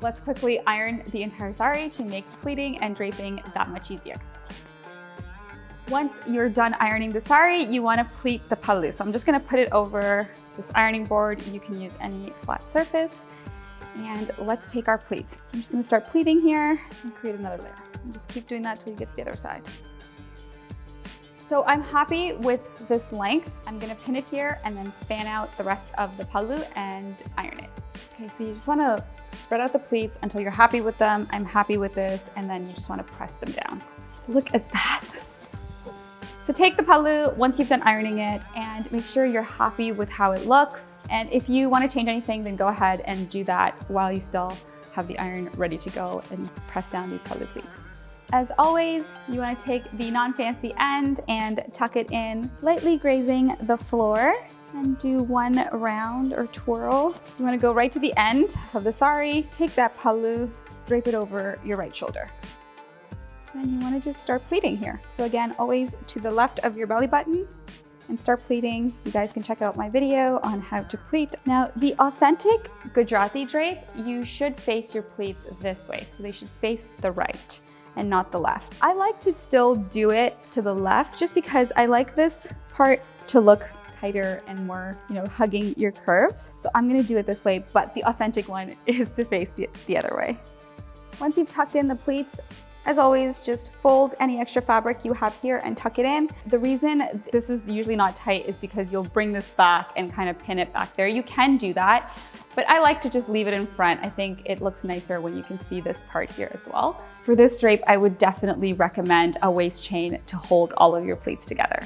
Let's quickly iron the entire sari to make pleating and draping that much easier. Once you're done ironing the sari, you want to pleat the pallu. So I'm just going to put it over this ironing board. You can use any flat surface. And let's take our pleats. So I'm just going to start pleating here and create another layer. And just keep doing that till you get to the other side. So I'm happy with this length. I'm going to pin it here and then fan out the rest of the pallu and iron it. Okay, so you just want to spread out the pleats until you're happy with them. I'm happy with this, and then you just want to press them down. Look at that. So take the pallu once you've done ironing it and make sure you're happy with how it looks. And if you want to change anything, then go ahead and do that while you still have the iron ready to go and press down these pallu pleats. As always, you want to take the non-fancy end and tuck it in, lightly grazing the floor, and do one round or twirl. You want to go right to the end of the sari, take that pallu, drape it over your right shoulder. And you want to just start pleating here. So again, always to the left of your belly button and start pleating. You guys can check out my video on how to pleat. Now, the authentic Gujarati drape, you should face your pleats this way. So they should face the right and not the left. I like to still do it to the left just because I like this part to look tighter and more, hugging your curves. So I'm gonna do it this way, but the authentic one is to face the other way. Once you've tucked in the pleats, as always, just fold any extra fabric you have here and tuck it in. The reason this is usually not tight is because you'll bring this back and kind of pin it back there. You can do that, but I like to just leave it in front. I think it looks nicer when you can see this part here as well. For this drape, I would definitely recommend a waist chain to hold all of your pleats together.